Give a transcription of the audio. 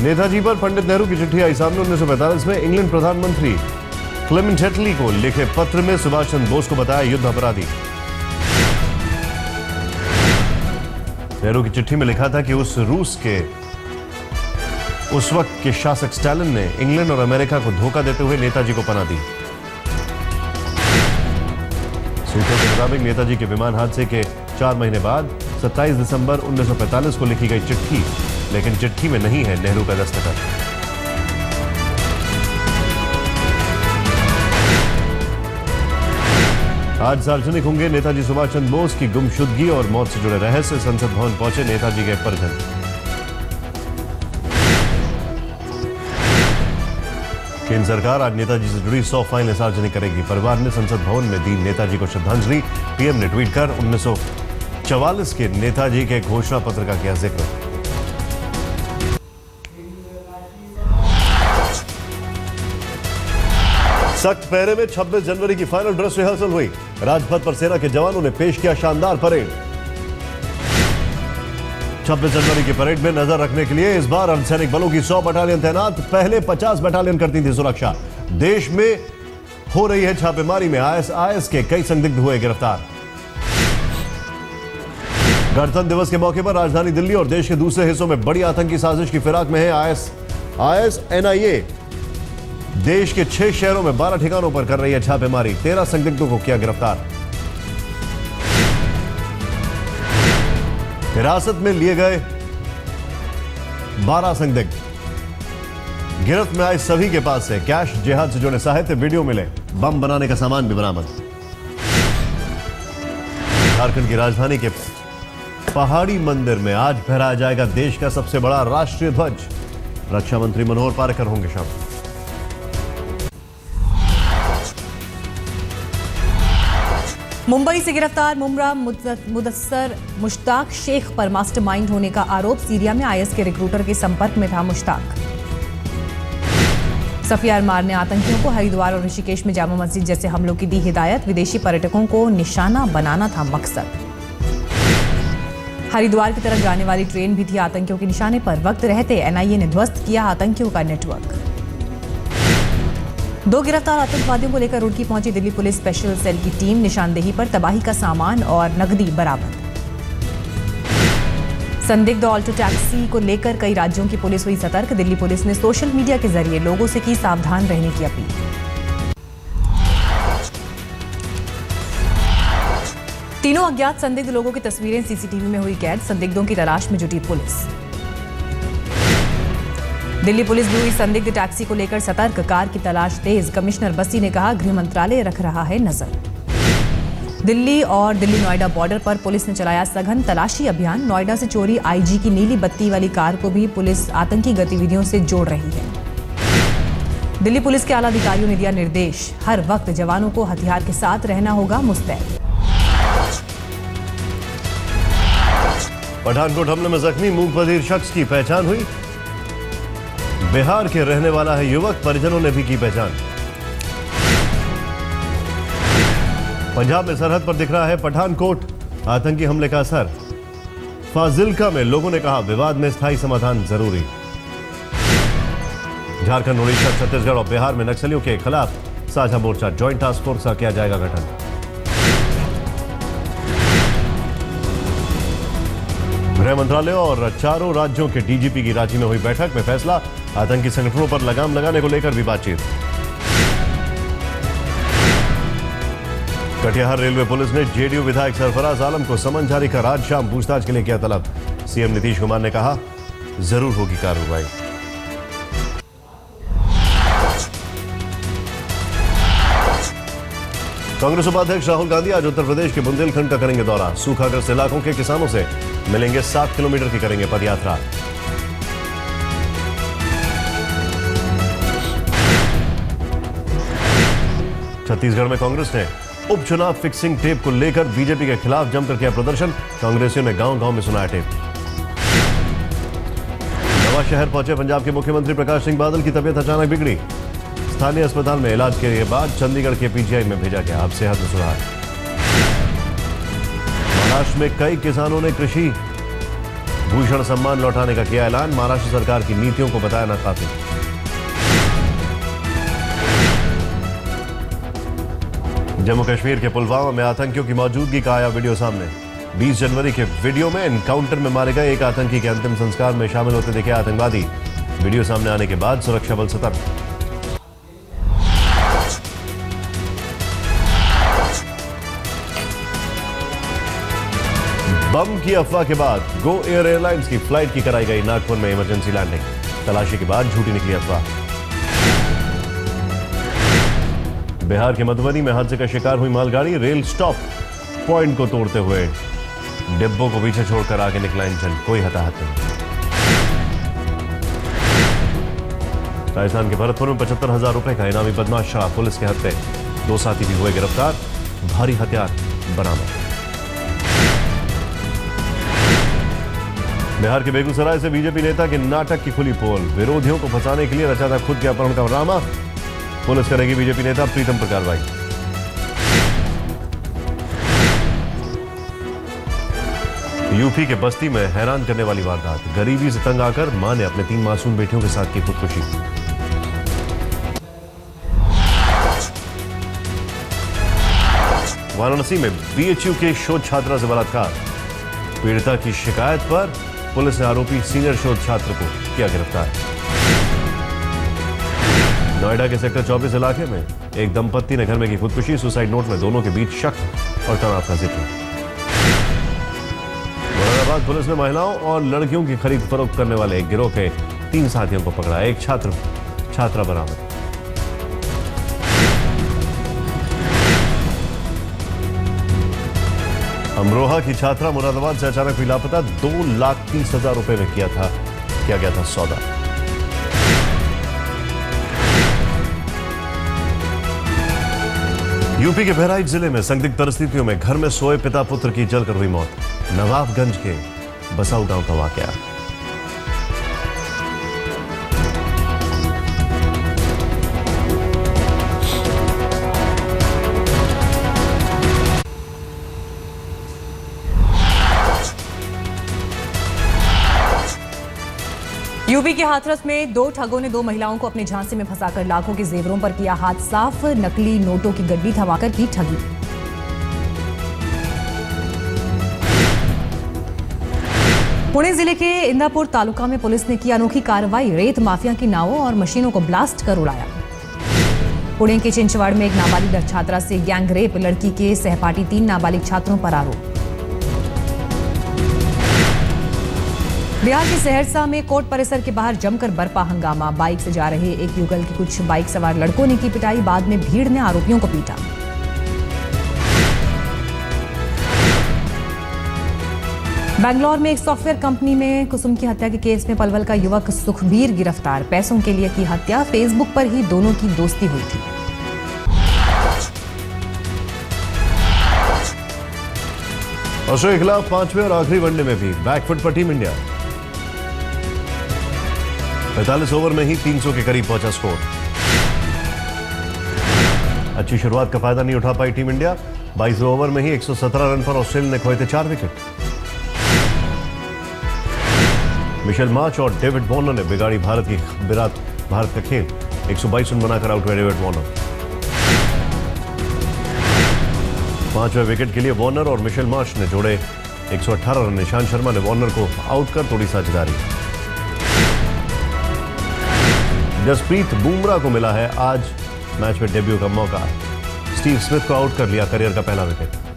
नेताजी पर पंडित नेहरू की चिट्ठी आई सामने। 1945 में इंग्लैंड प्रधानमंत्री क्लेमेंट एटली को लिखे पत्र में सुभाष चंद्र बोस को बताया युद्ध अपराधी। नेहरू की चिट्ठी में लिखा था कि रूस के उस वक्त के शासक स्टालिन ने इंग्लैंड और अमेरिका को धोखा देते हुए नेताजी को पनाह दी। सूत्रों के मुताबिक नेताजी के विमान हादसे के 4 महीने बाद 27 दिसंबर 1945 को लिखी गई चिट्ठी, लेकिन चिट्ठी में नहीं है नेहरू का दस्तखत। आज सार्वजनिक होंगे नेताजी सुभाष चंद्र बोस की गुमशुदगी और मौत से जुड़े रहस्य। संसद भवन पहुंचे नेताजी के परिजन। केंद्र सरकार आज नेताजी से जुड़ी 100 फाइलें सार्वजनिक करेगी। परिवार ने संसद भवन में दी नेताजी को श्रद्धांजलि। पीएम ने ट्वीट कर 1944 के नेताजी के घोषणा पत्र का किया जिक्र। सख्त पहरे में 26 जनवरी की फाइनल ड्रेस रिहर्सल हुई। राजपथ पर सेना के जवानों ने पेश किया शानदार परेड। 26 जनवरी की परेड में नजर रखने के लिए इस बार अर्धसैनिक बलों की 100 बटालियन तैनात। पहले 50 बटालियन करती थी सुरक्षा। देश में हो रही है छापेमारी में आईएसआईएस के कई संदिग्ध हुए गिरफ्तार। गणतंत्र दिवस के मौके पर राजधानी दिल्ली और देश के दूसरे हिस्सों में बड़ी आतंकी साजिश की फिराक में है आईएस एनआईए। देश के 6 शहरों में 12 ठिकानों पर कर रही है छापेमारी। 13 संदिग्धों को किया गिरफ्तार। हिरासत में लिए गए 12 संदिग्ध। गिरफ्त में आए सभी के पास से कैश, जिहाद से जुड़े साहित्य, वीडियो मिले। बम बनाने का सामान भी बरामद। झारखंड की राजधानी के पहाड़ी मंदिर में आज फहराया जाएगा देश का सबसे बड़ा राष्ट्रीय ध्वज। रक्षा मंत्री मनोहर पार्कर होंगे शामिल। मुंबई से गिरफ्तार मुमरा मुदस्सर मुश्ताक शेख पर मास्टरमाइंड होने का आरोप। सीरिया में आईएस के रिक्रूटर के संपर्क में था मुश्ताक। सफियार मारने आतंकियों को हरिद्वार और ऋषिकेश में जामा मस्जिद जैसे हमलों की दी हिदायत। विदेशी पर्यटकों को निशाना बनाना था मकसद। हरिद्वार की तरफ जाने वाली ट्रेन भी थी आतंकियों के निशाने पर। वक्त रहते एनआईए ने ध्वस्त किया आतंकियों का नेटवर्क। 2 गिरफ्तार आतंकवादियों को लेकर रुड़की पहुंची दिल्ली पुलिस स्पेशल सेल की टीम। निशानदेही पर तबाही का सामान और नकदी बरामद। संदिग्ध ऑल्टो टैक्सी को लेकर कई राज्यों की पुलिस हुई सतर्क। दिल्ली पुलिस ने सोशल मीडिया के जरिए लोगों से की सावधान रहने की अपील। तीनों अज्ञात संदिग्ध लोगों की तस्वीरें सीसीटीवी में हुई कैद। संदिग्धों की तलाश में जुटी पुलिस। दिल्ली पुलिस भी हुई संदिग्ध टैक्सी को लेकर सतर्क। कार की तलाश तेज। कमिश्नर बस्सी ने कहा गृह मंत्रालय रख रहा है नजर। दिल्ली और दिल्ली नोएडा बॉर्डर पर पुलिस ने चलाया सघन तलाशी अभियान। नोएडा से चोरी आईजी की नीली बत्ती वाली कार को भी पुलिस आतंकी गतिविधियों से जोड़ रही है। दिल्ली पुलिस के आला अधिकारियों ने दिया निर्देश। हर वक्त जवानों को हथियार के साथ रहना होगा मुस्तैद। पठानकोट हमले में जख्मी मूक बधिर शख्स की पहचान हुई। बिहार के रहने वाला है युवक। परिजनों ने भी की पहचान। पंजाब में सरहद पर दिख रहा है पठानकोट आतंकी हमले का असर। फाजिल्का में लोगों ने कहा विवाद में स्थायी समाधान जरूरी। झारखंड, उड़ीसा, छत्तीसगढ़ और बिहार में नक्सलियों के खिलाफ साझा मोर्चा। ज्वाइंट टास्क फोर्स का किया जाएगा गठन। गृह मंत्रालय और 4 राज्यों के डीजीपी की रांची में हुई बैठक में फैसला। आतंकी संगठनों पर लगाम लगाने को लेकर भी बातचीत। कटिहार रेलवे पुलिस ने जेडीयू विधायक सरफराज आलम को समन जारी कर आज शाम पूछताछ के लिए किया तलब। सीएम नीतीश कुमार ने कहा जरूर होगी कार्रवाई। कांग्रेस उपाध्यक्ष राहुल गांधी आज उत्तर प्रदेश के बुंदेलखंड का करेंगे दौरा। सूखाग्रस्त इलाकों के किसानों से मिलेंगे। 7 किलोमीटर की करेंगे पदयात्रा। छत्तीसगढ़ में कांग्रेस ने उपचुनाव फिक्सिंग टेप को लेकर बीजेपी के खिलाफ जमकर किया प्रदर्शन। कांग्रेसियों ने गांव-गांव में सुनाया टेप। नवा शहर पहुंचे पंजाब के मुख्यमंत्री प्रकाश सिंह बादल की तबीयत अचानक बिगड़ी। स्थानीय अस्पताल में इलाज के बाद चंडीगढ़ के पीजीआई में भेजा गया। अब सेहत में सुधार। महाराष्ट्र में कई किसानों ने कृषि भूषण सम्मान लौटाने का किया ऐलान, महाराष्ट्र सरकार की नीतियों को बताया नाकाफी। जम्मू कश्मीर के पुलवामा में आतंकियों की मौजूदगी का आया वीडियो सामने। 20 जनवरी के वीडियो में एनकाउंटर में मारे गए एक आतंकी के अंतिम संस्कार में शामिल होते दिखे आतंकवादी। वीडियो सामने आने के बाद सुरक्षा बल सतर्क। बम की अफवाह के बाद गो एयर एयरलाइंस की फ्लाइट की कराई गई नागपुर में इमरजेंसी लैंडिंग। तलाशी के बाद झूठी निकली अफवाह। बिहार के मधुबनी में हादसे का शिकार हुई मालगाड़ी, रेल स्टॉप पॉइंट को तोड़ते हुए डिब्बों को पीछे छोड़कर आगे निकला इंजन, कोई हताहत नहीं। राजस्थान के भरतपुर में 75,000 रुपए का इनामी बदमाश शराब, पुलिस के हत्थे, 2 साथी भी हुए गिरफ्तार, भारी हथियार बरामद। बिहार के बेगूसराय से बीजेपी नेता के नाटक की खुली पोल, विरोधियों को फंसाने के लिए रचा था खुद के अपहरण का ड्रामा, पुलिस करेगी बीजेपी नेता प्रीतम पर कार्रवाई। यूपी के बस्ती में हैरान करने वाली वारदात, गरीबी से तंग आकर मां ने अपने 3 मासूम बेटियों के साथ की खुदकुशी। वाराणसी में बीएचयू के शोध छात्रा से बलात्कार, पीड़िता की शिकायत पर पुलिस ने आरोपी सीनियर शोध छात्र को किया गिरफ्तार। नोएडा के सेक्टर 24 इलाके में एक दंपत्ति ने घर में की खुदकुशी, सुसाइड नोट में दोनों के बीच शक और तनाव का जिक्र। मुरादाबाद पुलिस ने महिलाओं और लड़कियों की खरीद फरोख्त करने वाले एक गिरोह के 3 साथियों को पकड़ा, एक छात्रा बरामद। अमरोहा की छात्रा मुरादाबाद से अचानक हुई लापता, 2,30,000 रुपए में किया गया था सौदा। यूपी के बहराइच जिले में संदिग्ध परिस्थितियों में घर में सोए पिता पुत्र की जलकर हुई मौत, नवाबगंज के बसाऊ गांव का वाकया। यूपी के हाथरस में 2 ठगों ने 2 महिलाओं को अपने झांसे में फंसाकर लाखों के जेवरों पर किया हाथ साफ, नकली नोटों की गड्डी थमाकर की ठगी। पुणे जिले के इंदापुर तालुका में पुलिस ने की अनोखी कार्रवाई, रेत माफिया की नावों और मशीनों को ब्लास्ट कर उड़ाया। पुणे के चिंचवाड़ में एक नाबालिग छात्रा से गैंग रेप, लड़की के सहपाठी 3 नाबालिग छात्रों पर आरोप। बिहार के सहरसा में कोर्ट परिसर के बाहर जमकर बरपा हंगामा, बाइक से जा रहे एक युगल की कुछ बाइक सवार लड़कों ने की पिटाई, बाद में भीड़ ने आरोपियों को पीटा। बैंगलोर में एक सॉफ्टवेयर कंपनी में कुसुम की हत्या के केस में पलवल का युवक सुखबीर गिरफ्तार, पैसों के लिए की हत्या, फेसबुक पर ही दोनों की दोस्ती हुई थी। ऑस्ट्रेलिया के खिलाफ 5वें और आखिरी वनडे में भी बैकफुट पर टीम इंडिया, 45 ओवर में ही 300 के करीब पहुंचा स्कोर। अच्छी शुरुआत का फायदा नहीं उठा पाई टीम इंडिया, 22 ओवर में ही 117 रन पर ऑस्ट्रेलिया ने खोए थे 4 विकेट। मिशेल मार्च और डेविड वॉर्नर ने बिगाड़ी भारत का खेल, 122 रन बनाकर आउट हुए डेविड वॉर्नर। 5वें विकेट के लिए वॉर्नर और मिशेल मार्च ने जोड़े 118 रन। ईशांत शर्मा ने वॉर्नर को आउट कर तोड़ी साझेदारी। जसप्रीत बुमराह को मिला है आज मैच में डेब्यू का मौका, स्टीव स्मिथ को आउट कर लिया करियर का पहला विकेट।